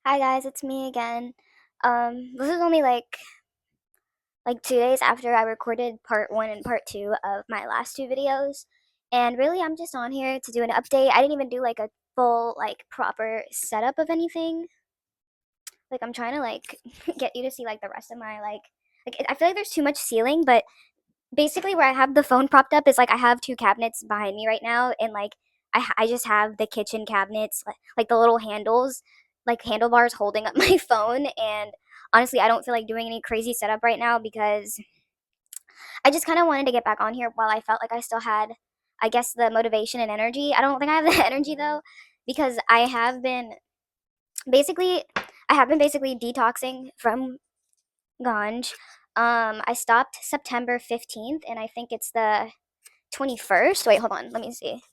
Hi guys, it's me again. This is only like 2 days after I recorded part one and part two of my last two videos. And really I'm just on here to do an update. I didn't even do like a full like proper setup of anything. Like I'm trying to like get you to see like the rest of my like I feel like there's too much ceiling, but basically where I have the phone propped up is like I have two cabinets behind me right now, and like I just have the kitchen cabinets like the little handles, like handlebars holding up my phone. And honestly, I don't feel like doing any crazy setup right now because I just kind of wanted to get back on here while I felt like I still had, I guess, the motivation and energy. I don't think I have the energy though, because basically I have been basically detoxing from ganj. I stopped September 15th, and I think it's the 21st. Wait, hold on. Let me see.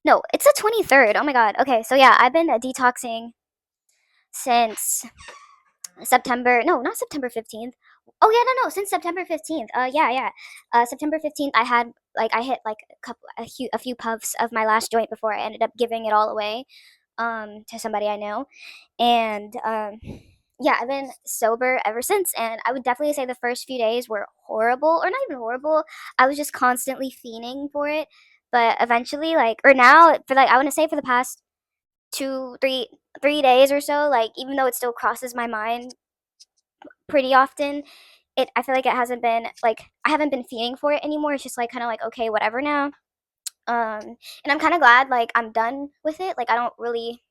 No, it's the 23rd. Oh my god. Okay, so yeah, I've been detoxing since September. No, not September 15th. Oh yeah, no, no, since September 15th. Yeah. September 15th, I hit like a few puffs of my last joint before I ended up giving it all away to somebody I know. And yeah, I've been sober ever since, and I would definitely say the first few days were horrible, or not even horrible. I was just constantly fiending for it, but eventually, like, or now, for like, I want to say for the past 3 days or so, like, even though it still crosses my mind pretty often, I feel like it hasn't been like I haven't been fiending for it anymore. It's just like kind of like okay, whatever now. And I'm kind of glad like I'm done with it. Like I don't really,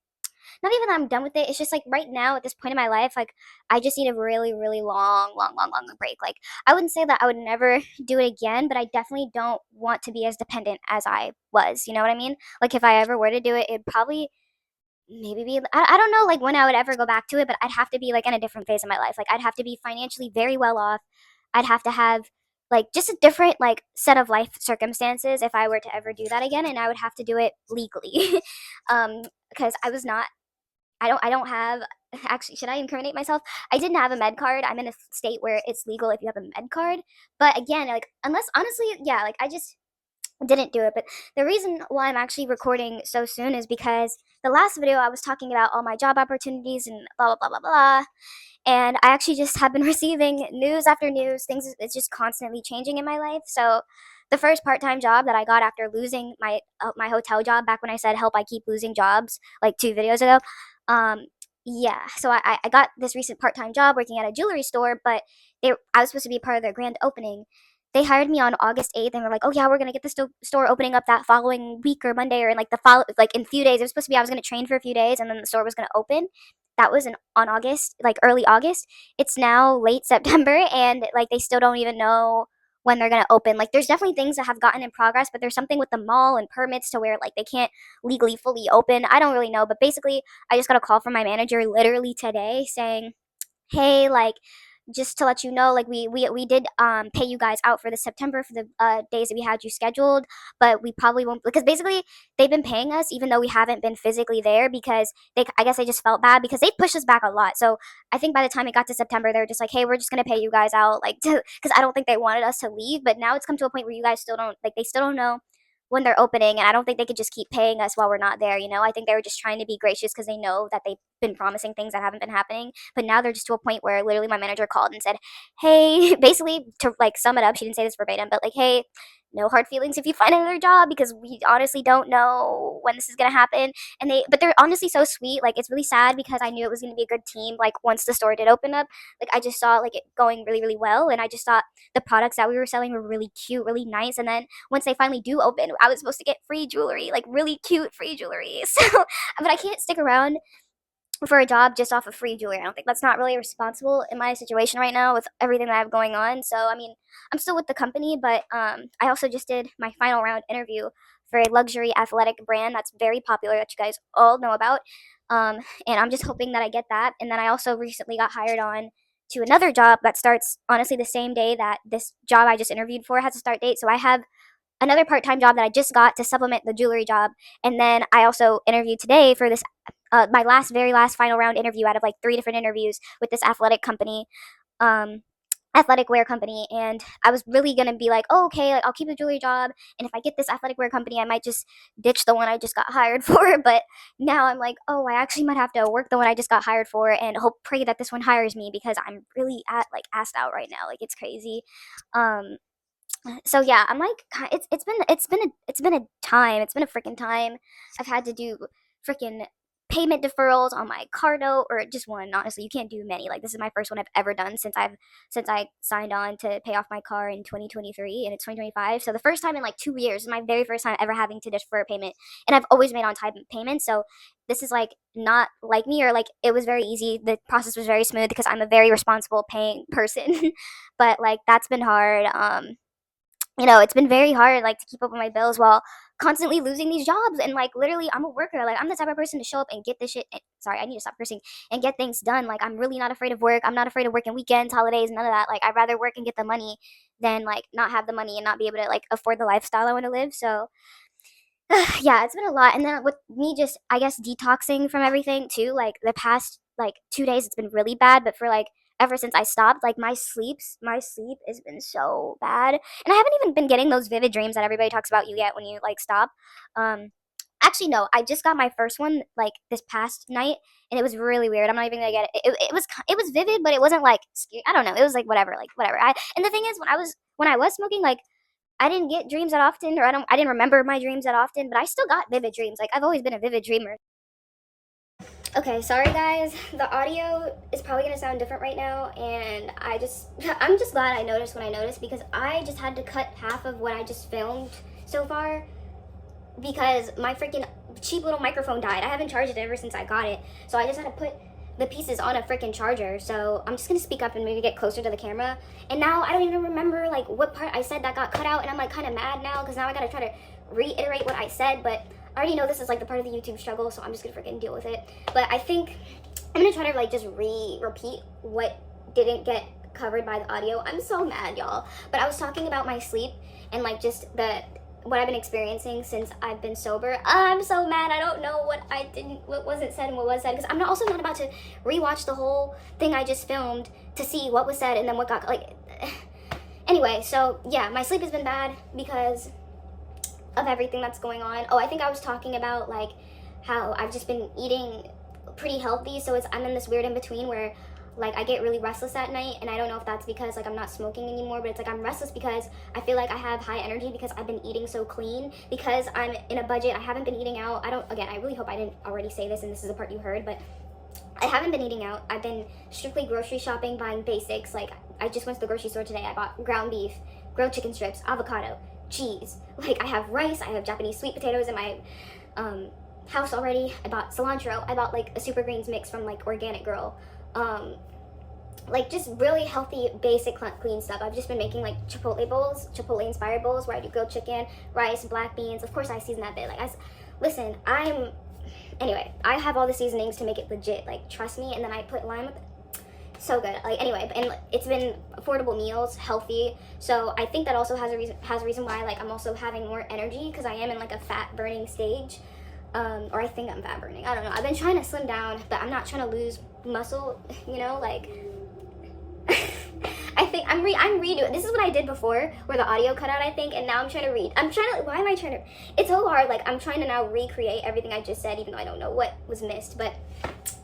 not even that I'm done with it. It's just like right now at this point in my life, like I just need a really, really long break. Like I wouldn't say that I would never do it again, but I definitely don't want to be as dependent as I was. You know what I mean? Like if I ever were to do it, it'd probably maybe be I don't know like when I would ever go back to it, but I'd have to be like in a different phase of my life. Like I'd have to be financially very well off. I'd have to have like just a different like set of life circumstances if I were to ever do that again, and I would have to do it legally. Because I don't have, actually, should I incriminate myself? I didn't have a med card. I'm in a state where it's legal if you have a med card. But again, like unless honestly, yeah, like I just didn't do it. But the reason why I'm actually recording so soon is because the last video I was talking about all my job opportunities and blah blah blah blah blah. And I actually just have been receiving news after news. Things it's just constantly changing in my life. So the first part-time job that I got after losing my hotel job back when I said help I keep losing jobs like 2 videos ago. Um yeah, so I got this recent part-time job working at a jewelry store, but I was supposed to be part of their grand opening. They hired me on August 8th and were like, "Oh yeah, we're gonna get the store opening up that following week or Monday or in like the follow like in a few days." It was supposed to be I was gonna train for a few days and then the store was gonna open. That was on August, like early August. It's now late September, and like they still don't even know when they're gonna open. Like there's definitely things that have gotten in progress, but there's something with the mall and permits to where like they can't legally fully open. I don't really know, but basically, I just got a call from my manager literally today saying, hey, like just to let you know, like we did pay you guys out for the September for the days that we had you scheduled, but we probably won't because basically they've been paying us even though we haven't been physically there because I guess they just felt bad because they pushed us back a lot. So I think by the time it got to September, they were just like, hey, we're just gonna pay you guys out like because I don't think they wanted us to leave, but now it's come to a point where you guys still don't like they still don't know when they're opening, and I don't think they could just keep paying us while we're not there. I think they were just trying to be gracious because they know that they've been promising things that haven't been happening, but now they're just to a point where literally my manager called and said, hey, basically to like sum it up, she didn't say this verbatim, but like, hey, no hard feelings if you find another job because we honestly don't know when this is gonna happen. But they're honestly so sweet. Like it's really sad because I knew it was gonna be a good team. Like once the store did open up, like I just saw like it going really really well, and I just thought the products that we were selling were really cute, really nice. And then once they finally do open, I was supposed to get free jewelry, like really cute free jewelry. So, but I can't stick around for a job just off of free jewelry. I don't think that's not really responsible in my situation right now with everything that I have going on. So I mean, I'm still with the company, but I also just did my final round interview for a luxury athletic brand that's very popular that you guys all know about. And I'm just hoping that I get that. And then I also recently got hired on to another job that starts honestly the same day that this job I just interviewed for has a start date. So I have another part-time job that I just got to supplement the jewelry job, and then I also interviewed today for this my very last final round interview out of like three different interviews with this athletic company. Um, athletic wear company, and I was really gonna be like, oh, okay, like I'll keep the jewelry job, and if I get this athletic wear company I might just ditch the one I just got hired for. But now I'm like, oh, I actually might have to work the one I just got hired for and hope pray that this one hires me, because I'm really asked out right now, like it's crazy. um so yeah, I'm like, it's been a freaking time. I've had to do freaking payment deferrals on my car note, or just one. Honestly, you can't do many. Like this is my first one I've ever done since I signed on to pay off my car in 2023, and it's 2025. So the first time in like 2 years, my very first time ever having to defer a payment, and I've always made on time payments. So this is like not like me, or like it was very easy. The process was very smooth because I'm a very responsible paying person. But like that's been hard. It's been very hard, like, to keep up with my bills while constantly losing these jobs. And like literally, I'm a worker. Like I'm the type of person to show up and get this shit. Sorry, I need to stop cursing, and get things done. Like I'm really not afraid of work. I'm not afraid of working weekends, holidays, none of that. Like I'd rather work and get the money than like not have the money and not be able to like afford the lifestyle I want to live. So yeah, it's been a lot. And then with me just, I guess, detoxing from everything too, like the past like 2 days, it's been really bad. But for like ever since I stopped, like my sleep has been so bad. And I haven't even been getting those vivid dreams that everybody talks about you get when you like stop. Um, Actually, no, I just got my first one like this past night, and it was really weird. I'm not even gonna get it. It was vivid, but it wasn't like scary. I don't know. It was like whatever, like whatever. And the thing is, when I was smoking, like I didn't get dreams that often, or I didn't remember my dreams that often, but I still got vivid dreams. Like I've always been a vivid dreamer. Okay, sorry guys. The audio is probably gonna sound different right now, and I'm just glad I noticed when I noticed, because I just had to cut half of what I just filmed so far because my freaking cheap little microphone died. I haven't charged it ever since I got it, so I just had to put the pieces on a freaking charger. So I'm just gonna speak up and maybe get closer to the camera. And now I don't even remember like what part I said that got cut out, and I'm like kind of mad now because now I gotta try to reiterate what I said. But I already know this is like the part of the YouTube struggle, so I'm just gonna freaking deal with it. But I think I'm gonna try to like just repeat what didn't get covered by the audio. I'm so mad, y'all. But I was talking about my sleep and like just what I've been experiencing since I've been sober. I'm so mad. I don't know what wasn't said and what was said, because I'm also not about to rewatch the whole thing I just filmed to see what was said and then what got like. Anyway, so yeah, my sleep has been bad because of everything that's going on. Oh, I think I was talking about like how I've just been eating pretty healthy, so I'm in this weird in between where like I get really restless at night, and I don't know if that's because like I'm not smoking anymore, but it's like I'm restless because I feel like I have high energy because I've been eating so clean, because I'm in a budget. I haven't been eating out. I really hope I didn't already say this and this is the part you heard, but I haven't been eating out. I've been strictly grocery shopping, buying basics. Like I just went to the grocery store today. I bought ground beef, grilled chicken strips, avocado, cheese. Like I have rice, I have Japanese sweet potatoes in my house already. I bought cilantro. I bought like a super greens mix from like Organic Girl. Like just really healthy, basic, clean stuff. I've just been making like Chipotle inspired bowls where I do grilled chicken, rice, black beans. Of course I season that bit. Like anyway, I have all the seasonings to make it legit. Like trust me. And then I put lime with it. So good. Like anyway, and it's been affordable meals, healthy. So I think that also has a reason why like I'm also having more energy, because I am in like a fat burning stage. Or I think I'm fat burning. I don't know. I've been trying to slim down, but I'm not trying to lose muscle, like I think I'm redoing. This is what I did before where the audio cut out, I think, and now I'm trying to why am I trying to, it's so hard. Like I'm trying to now recreate everything I just said, even though I don't know what was missed. But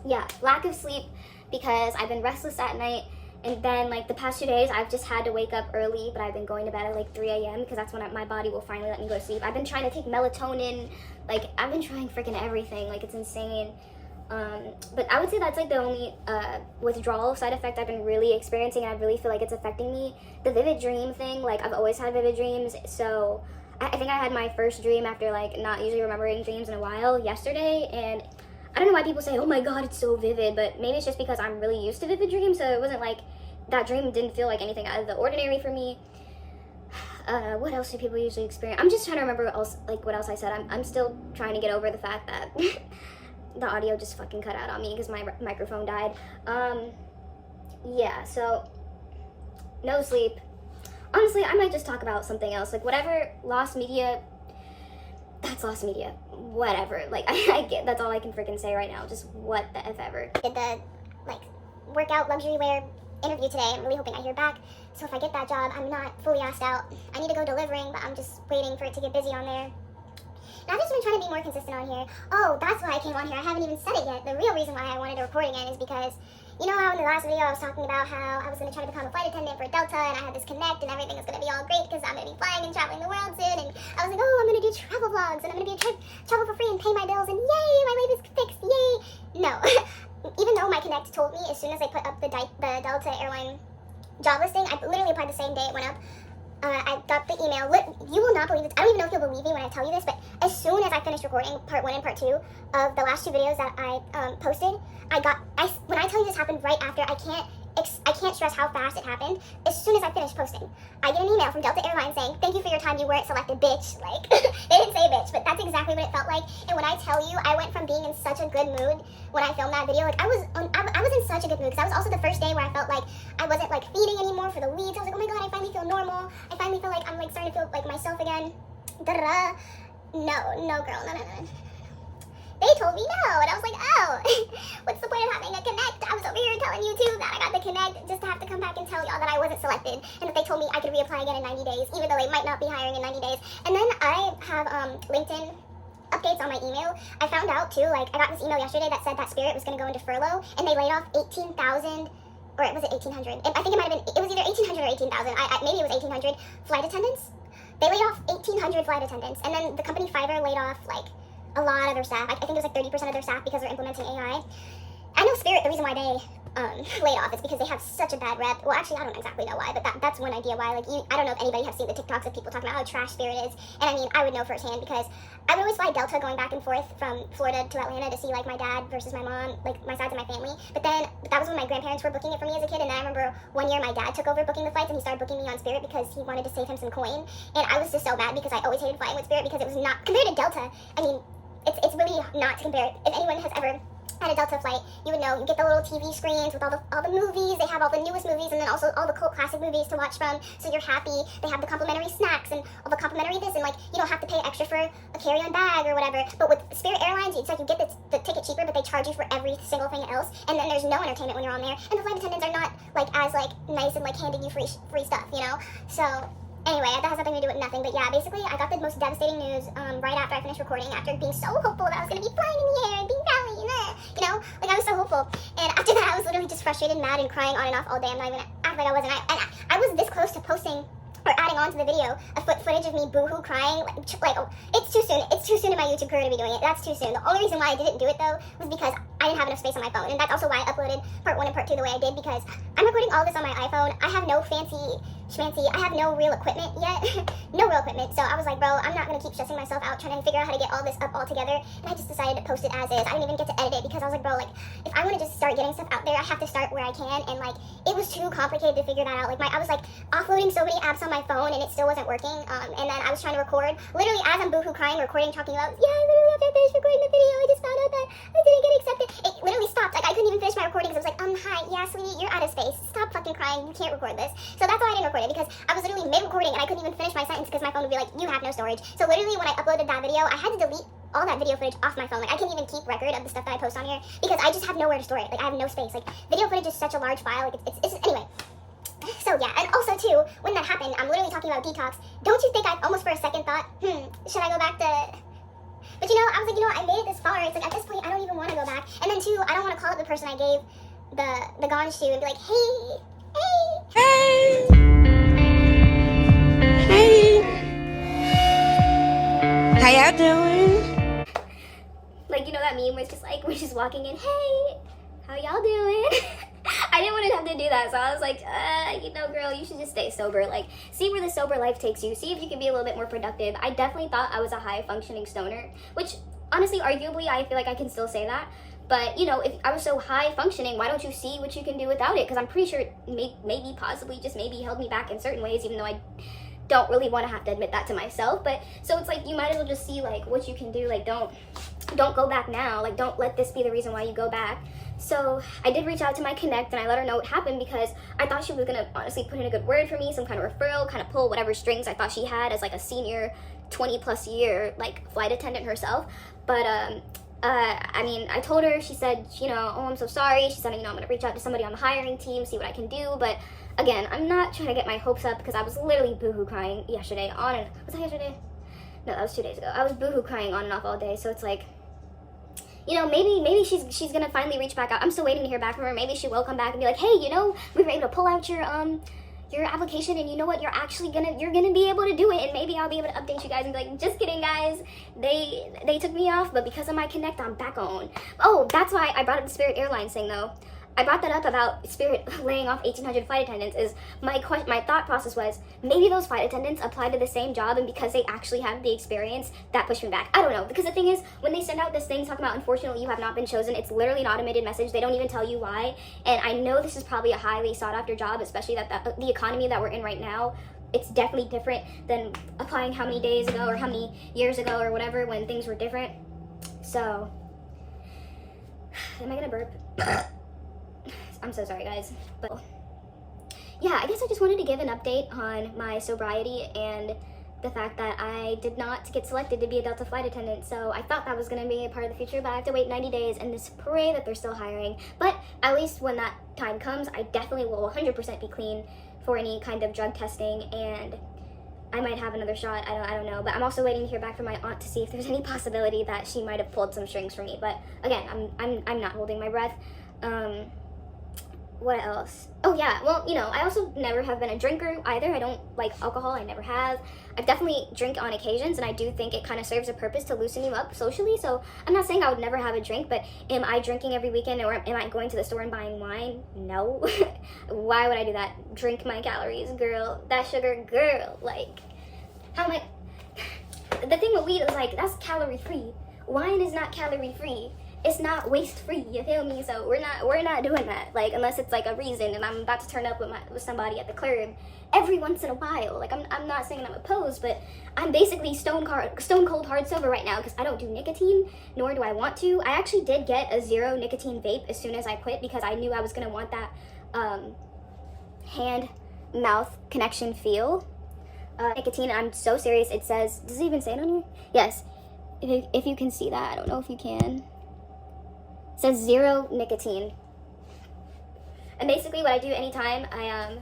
yeah, lack of sleep because I've been restless at night. And then like the past 2 days, I've just had to wake up early, but I've been going to bed at like 3 a.m. because that's when my body will finally let me go to sleep. I've been trying to take melatonin. Like I've been trying freaking everything. Like it's insane. But I would say that's like the only withdrawal side effect I've been really experiencing, and I really feel like it's affecting me. The vivid dream thing, like I've always had vivid dreams, so I think I had my first dream after like not usually remembering dreams in a while yesterday, and I don't know why people say, oh my god, it's so vivid, but maybe it's just because I'm really used to vivid dreams, so it wasn't like, that dream didn't feel like anything out of the ordinary for me. What else do people usually experience? I'm just trying to remember what else I said. I'm still trying to get over the fact that the audio just fucking cut out on me because my microphone died. Yeah, so no sleep. Honestly, I might just talk about something else. Like whatever lost media, that's lost media. Whatever. Like I get, that's all I can freaking say right now. Just what the F ever. Did the like workout luxury wear interview today. I'm really hoping I hear back. So if I get that job, I'm not fully asked out. I need to go delivering, but I'm just waiting for it to get busy on there. And I've just been trying to be more consistent on here. Oh, that's why I came on here. I haven't even said it yet. The real reason why I wanted to record again is because, you know how in the last video I was talking about how I was going to try to become a flight attendant for Delta, and I had this connect, and everything is going to be all great because I'm going to be flying and traveling the world soon. And I was like, oh, I'm going to do travel vlogs, and I'm going to be travel for free and pay my bills, and yay, my life is fixed, yay. No. Even though my connect told me as soon as I put up the Delta airline job listing, I literally applied the same day it went up. I got the email. You will not believe it. I don't even know if you'll believe me when I tell you this, but as soon as I finished recording part 1 and part 2 of the last 2 videos that I posted, when I tell you this happened right after, I can't stress how fast it happened. As soon as I finished posting, I get an email from Delta Airlines saying, thank you for your time, you weren't selected, bitch. Like, they didn't say bitch, but that's exactly what it felt like. And when I tell you, I went from being in such a good mood when I filmed that video, like I was in such a good mood, because that was also the first day where I felt like I wasn't like feeding anymore for the leads. I was like, oh my god, I finally feel normal. I finally feel like I'm like starting to feel like myself again. Da-da-da. No girl, no. They told me no, and I was like, oh, what's the point of having a connect? I was over here telling you too that I got the connect just to have to come back and tell y'all that I wasn't selected, and that they told me I could reapply again in 90 days, even though they might not be hiring in 90 days. And then I have LinkedIn updates on my email. I found out too, like I got this email yesterday that said that Spirit was going to go into furlough, and they laid off 18,000, or was it 1,800? I think it might have been, it was either 1,800 or 18,000. Maybe it was 1,800 flight attendants. They laid off 1,800 flight attendants, and then the company Fiverr laid off like a lot of their staff. I think it was like 30% of their staff because they're implementing AI. I know Spirit, the reason why they laid off is because they have such a bad rep. Well, actually, I don't exactly know why, but that's one idea why. Like, I don't know if anybody has seen the TikToks of people talking about how trash Spirit is. And I mean, I would know firsthand because I would always fly Delta going back and forth from Florida to Atlanta to see like my dad versus my mom, like my sides of my family. But that was when my grandparents were booking it for me as a kid. And then I remember one year my dad took over booking the flights, and he started booking me on Spirit because he wanted to save him some coin. And I was just so mad because I always hated flying with Spirit because it was not compared to Delta. I mean, it's really not to compare. If anyone has ever had a Delta flight, you would know you get the little TV screens with all the movies. They have all the newest movies, and then also all the cult classic movies to watch from, so you're happy. They have the complimentary snacks and all the complimentary this, and like you don't have to pay extra for a carry-on bag or whatever. But with Spirit Airlines, it's like you get the ticket cheaper, but they charge you for every single thing else, and then there's no entertainment when you're on there, and the flight attendants are not like as like nice and like handing you free stuff, you know. So anyway, that has nothing to do with nothing, but yeah, basically I got the most devastating news right after I finished recording, after being so hopeful that I was going to be flying in the air and being rally, you know, like I was so hopeful. And after that, I was literally just frustrated, mad, and crying on and off all day. I'm not even acting like I wasn't. I was this close to posting or adding on to the video a footage of me boohoo crying, like oh, it's too soon. It's too soon in my YouTube career to be doing it. That's too soon. The only reason why I didn't do it though was because I didn't have enough space on my phone, and that's also why I uploaded part 1 and part 2 the way I did, because I'm recording all this on my iPhone. I have no fancy schmancy. I have no real equipment yet. No real equipment. So I was like, bro, I'm not gonna keep stressing myself out trying to figure out how to get all this up all together. And I just decided to post it as is. I didn't even get to edit it because I was like, bro, like if I want to just start getting stuff out there, I have to start where I can. And like it was too complicated to figure that out. Like I was like offloading so many apps on my phone, and it still wasn't working. And then I was trying to record literally as I'm boohoo crying, recording, talking about, yeah, I literally after I finished recording the video, I just found out that I didn't get accepted. It literally stopped. Like I couldn't even finish my recording because I was like, hi, yeah, sweetie, you're out of space. Stop fucking crying. You can't record this. So that's why I didn't record it, because I was literally mid-recording and I couldn't even finish my sentence because my phone would be like, you have no storage. So literally when I uploaded that video, I had to delete all that video footage off my phone. Like I can't even keep record of the stuff that I post on here because I just have nowhere to store it. Like I have no space. Like video footage is such a large file. Like it's just, anyway. So yeah, and also too, when that happened, I'm literally talking about detox. Don't you think I almost for a second thought, should I go back to... But you know, I was like, you know what, I made it this far. It's like at this point, I don't even want to go back. And then too, I don't want to call up the person I gave the ganj to and be like, hey. How y'all doing? Like, you know that meme where it's just like, we're just walking in, hey, how y'all doing? I didn't want to have to do that, so I was like, you know, girl, you should just stay sober. Like, see where the sober life takes you. See if you can be a little bit more productive. I definitely thought I was a high-functioning stoner, which, honestly, arguably, I feel like I can still say that. But, you know, if I was so high-functioning, why don't you see what you can do without it? Because I'm pretty sure it maybe, possibly, just maybe held me back in certain ways, even though I don't really want to have to admit that to myself. But, so it's like, you might as well just see, like, what you can do. Like, don't go back now. Like, don't let this be the reason why you go back. So I did reach out to my connect, and I let her know what happened because I thought she was gonna honestly put in a good word for me, some kind of referral, kind of pull whatever strings I thought she had as like a senior 20+ year like flight attendant herself. But I mean, I told her, she said, you know, oh, I'm so sorry. She said, you know, I'm going to reach out to somebody on the hiring team, see what I can do. But again, I'm not trying to get my hopes up because I was literally boohoo crying yesterday was that yesterday? No, that was 2 days ago. I was boohoo crying on and off all day. So it's like, you know, maybe she's going to finally reach back out. I'm still waiting to hear back from her. Maybe she will come back and be like, hey, you know, we were able to pull out your application, and you know what, you're gonna be able to do it, and maybe I'll be able to update you guys and be like, just kidding guys, they took me off, but because of my Connect, I'm back on. Oh, that's why I brought up the Spirit Airlines thing though. I brought that up about Spirit laying off 1,800 flight attendants. Is my thought process was, maybe those flight attendants applied to the same job, and because they actually have the experience, that pushed me back. I don't know, because the thing is, when they send out this thing talking about, unfortunately you have not been chosen, it's literally an automated message. They don't even tell you why. And I know this is probably a highly sought after job, especially that the economy that we're in right now. It's definitely different than applying how many days ago or how many years ago or whatever, when things were different. So, am I gonna burp? I'm so sorry guys, but yeah, I guess I just wanted to give an update on my sobriety and the fact that I did not get selected to be a Delta flight attendant. So I thought that was going to be a part of the future, but I have to wait 90 days and just pray that they're still hiring. But at least when that time comes, I definitely will 100% be clean for any kind of drug testing, and I might have another shot. I don't know, but I'm also waiting to hear back from my aunt to see if there's any possibility that she might have pulled some strings for me. But again, I'm not holding my breath. What else? Oh yeah, well, you know, I also never have been a drinker either. I don't like alcohol, I never have. I've definitely drink on occasions, and I do think it kind of serves a purpose to loosen you up socially. So I'm not saying I would never have a drink, but am I drinking every weekend, or am I going to the store and buying wine? No. Why would I do that? Drink my calories, girl. That sugar, girl. Like, how am I? The thing with weed is like, that's calorie free. Wine is not calorie free. It's not waste free, you feel me? So we're not doing that, like, unless it's like a reason and I'm about to turn up with somebody at the club every once in a while. Like, I'm not saying I'm opposed, but I'm basically stone cold hard sober right now because I don't do nicotine, nor do I want to. I actually did get a 0 nicotine vape as soon as I quit because I knew I was gonna want that hand mouth connection feel. Nicotine, I'm so serious. It says, does it even say it on here? Yes, if you can see that. I don't know if you can. It says 0 nicotine. And basically what I do anytime I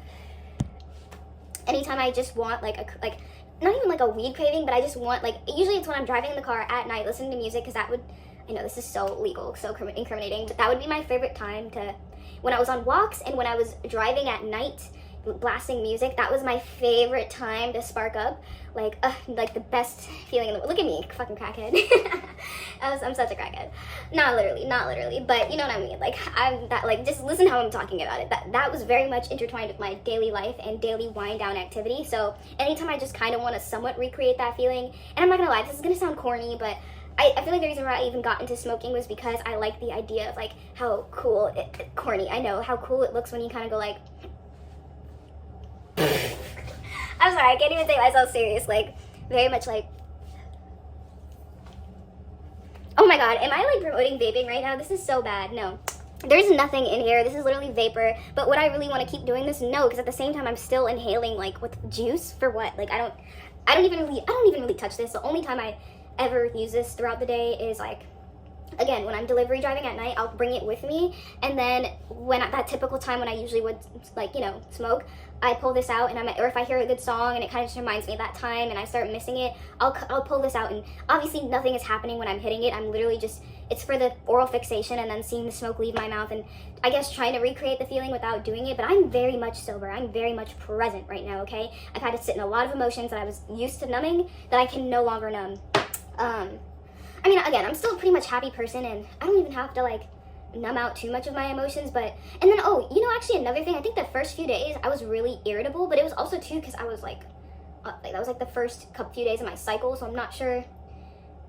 just want like not even like a weed craving, but I just want, like, usually it's when I'm driving in the car at night listening to music, because that would, I know this is so illegal, so incriminating, but that would be my favorite time to, when I was on walks and when I was driving at night blasting music, that was my favorite time to spark up, like the best feeling in the world. Look at me, fucking crackhead. I'm such a crackhead. Not literally, but you know what I mean. Like, I'm that, like, just listen how I'm talking about it. That was very much intertwined with my daily life and daily wind down activity. So anytime I just kind of want to somewhat recreate that feeling, and I'm not gonna lie, this is gonna sound corny, but I feel like the reason why I even got into smoking was because I like the idea of, like, how cool corny, I know, how cool it looks when you kind of go like, I'm sorry, I can't even take myself serious, like, very much like, oh my god, am I like promoting vaping right now? This is so bad. No, there's nothing in here. This is literally vapor. But would I really want to keep doing this? No, because at the same time I'm still inhaling, like, with juice. For what? Like, I don't even really touch this. The only time I ever use this throughout the day is, like, again, when I'm delivery driving at night, I'll bring it with me, and then when at that typical time when I usually would, like, you know, smoke, I pull this out, and or if I hear a good song and it kind of just reminds me of that time and I start missing it, I'll pull this out, and obviously nothing is happening when I'm hitting it. I'm literally just, it's for the oral fixation and then seeing the smoke leave my mouth, and I guess trying to recreate the feeling without doing it. But I'm very much sober. I'm very much present right now, okay? I've had to sit in a lot of emotions that I was used to numbing that I can no longer numb. I mean, again, I'm still a pretty much happy person, and I don't even have to, like, numb out too much of my emotions. But, and then, oh, you know, actually another thing, I think the first few days I was really irritable, but it was also too because I was like that was like the first few days of my cycle, so I'm not sure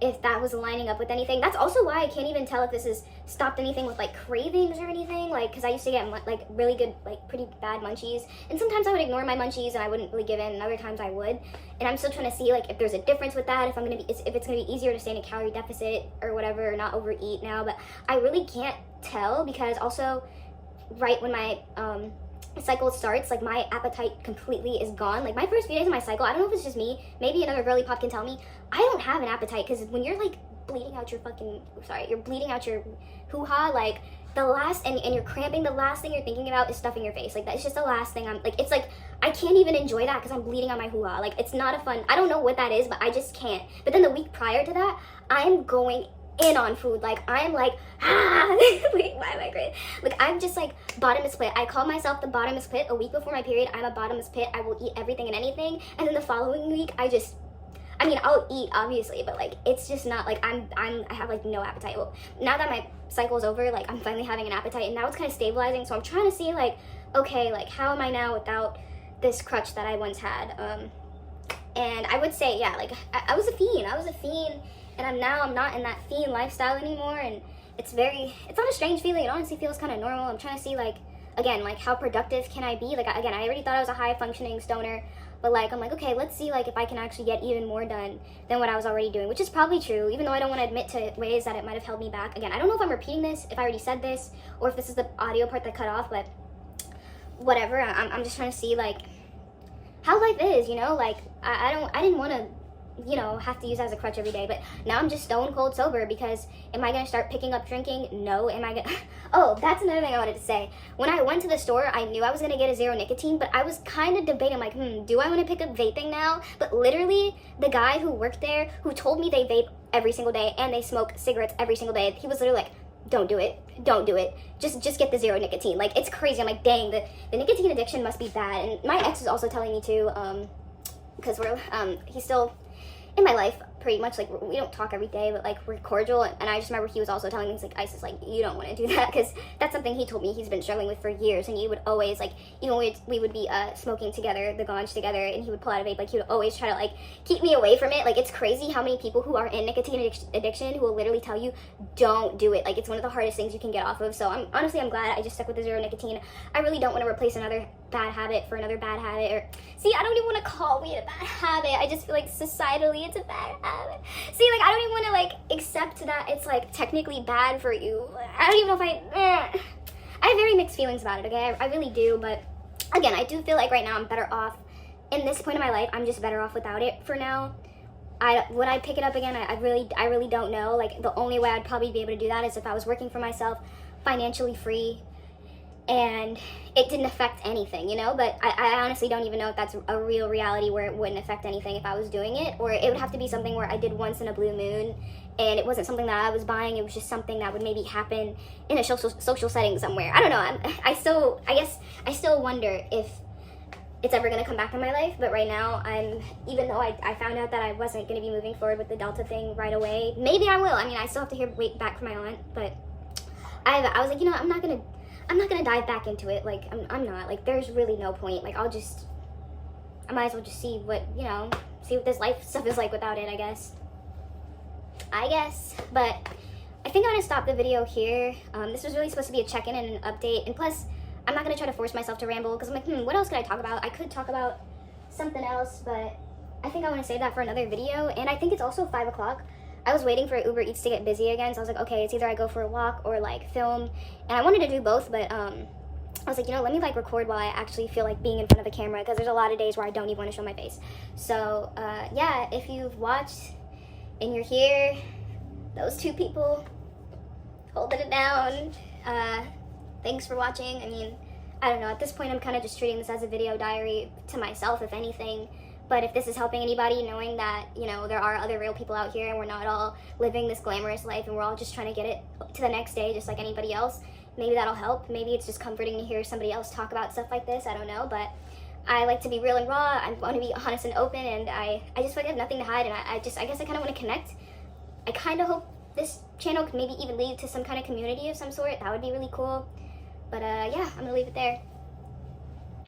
if that was lining up with anything. That's also why I can't even tell if this has stopped anything with, like, cravings or anything, like, because I used to get, like, really good, like, pretty bad munchies, and sometimes I would ignore my munchies and I wouldn't really give in, and other times I would, and I'm still trying to see, like, if there's a difference with that, if it's gonna be easier to stay in a calorie deficit or whatever, or not overeat now. But I really can't tell, because also right when my cycle starts, like, my appetite completely is gone. Like, my first few days of my cycle, I don't know if it's just me, maybe another girly pop can tell me, I don't have an appetite, because when you're, like, bleeding out your fucking, sorry, you're bleeding out your hoo-ha, like, the last, and you're cramping, the last thing you're thinking about is stuffing your face. Like, that's just the last thing I'm, like, it's like, I can't even enjoy that because I'm bleeding out my hoo-ha. Like, it's not a fun, I don't know what that is, but I just can't. But then the week prior to that, I'm going in on food. Like, I'm like, wait, why am I great? Like, I'm just like bottomless pit. I call myself the bottomless pit. A week before my period, I'm a bottomless pit. I will eat everything and anything. And then the following week, I mean, I'll eat obviously, but like, it's just not like I have like no appetite. Well, now that my cycle is over, like, I'm finally having an appetite, and now it's kind of stabilizing. So I'm trying to see, like, okay, like, how am I now without this crutch that I once had? And I would say, yeah, like, I was a fiend, and I'm not in that fiend lifestyle anymore. And it's not a strange feeling. It honestly feels kind of normal. I'm trying to see, like, again, like, how productive can I be? Like, again, I already thought I was a high functioning stoner, but like, I'm like, okay, let's see, like, if I can actually get even more done than what I was already doing, which is probably true, even though I don't want to admit to ways that it might have held me back. Again, I don't know if I'm repeating this, if I already said this, or if this is the audio part that cut off, but whatever. I'm just trying to see, like, how life is, you know? Like, I didn't want to, you know, have to use that as a crutch every day, but now I'm just stone cold sober. Because am I gonna start picking up drinking? No. Am I gonna oh, that's another thing I wanted to say. When I went to the store, I knew I was gonna get a zero nicotine, but I was kind of debating, like, do I want to pick up vaping now? But literally, the guy who worked there, who told me they vape every single day and they smoke cigarettes every single day, he was literally like, don't do it, just get the zero nicotine. Like, it's crazy. I'm like, dang, the nicotine addiction must be bad. And my ex was also telling me too, because he's still in my life pretty much. Like, we don't talk every day, but like, we're cordial. And I just remember he was also telling me, he's like, Isis, like, you don't want to do that, because that's something he told me he's been struggling with for years. And he would always, like, even when we would be smoking together, the ganj together, and he would pull out a vape, like, he would always try to, like, keep me away from it. Like, it's crazy how many people who are in nicotine addiction who will literally tell you, don't do it. Like, it's one of the hardest things you can get off of. So I'm glad I just stuck with the zero nicotine. I really don't want to replace another bad habit for another bad habit. Or, see, I don't even want to call weed a bad habit. I just feel like societally it's a bad habit. See, like, I don't even want to, like, accept that it's, like, technically bad for you. I don't even know if I have very mixed feelings about it, okay? I really do. But again, I do feel like right now I'm better off. In this point in my life, I'm just better off without it for now. Would I pick it up again? I really don't know. Like, the only way I'd probably be able to do that is if I was working for myself, financially free, and it didn't affect anything, you know? But I honestly don't even know if that's a real reality where it wouldn't affect anything if I was doing it. Or it would have to be something where I did once in a blue moon, and it wasn't something that I was buying. It was just something that would maybe happen in a social setting somewhere. I don't know. I guess I still wonder if it's ever going to come back in my life. But right now, even though I found out that I wasn't going to be moving forward with the Delta thing right away, maybe I will. I mean, I still have to wait back from my aunt, but I was like, you know, I'm not gonna dive back into it. Like, I'm not. Like, there's really no point. Like, I might as well just see what this life stuff is like without it, I guess. But I think I'm gonna stop the video here. This was really supposed to be a check-in and an update, and plus, I'm not gonna try to force myself to ramble, because I'm like, what else could I talk about? I could talk about something else, but I think I want to save that for another video. And I think it's also 5 o'clock. I was waiting for Uber Eats to get busy again, so I was like, okay, it's either I go for a walk or, like, film. And I wanted to do both, but I was like, you know, let me, like, record while I actually feel like being in front of the camera, because there's a lot of days where I don't even want to show my face. So, yeah, if you've watched and you're here, those two people holding it down, thanks for watching. I mean, I don't know, at this point I'm kind of just treating this as a video diary to myself, if anything. But if this is helping anybody, knowing that, you know, there are other real people out here and we're not all living this glamorous life and we're all just trying to get it to the next day just like anybody else, maybe that'll help. Maybe it's just comforting to hear somebody else talk about stuff like this. I don't know. But I like to be real and raw. I want to be honest and open, and I just feel like I have nothing to hide. And I guess I kind of want to connect. I kind of hope this channel could maybe even lead to some kind of community of some sort. That would be really cool. But yeah, I'm going to leave it there.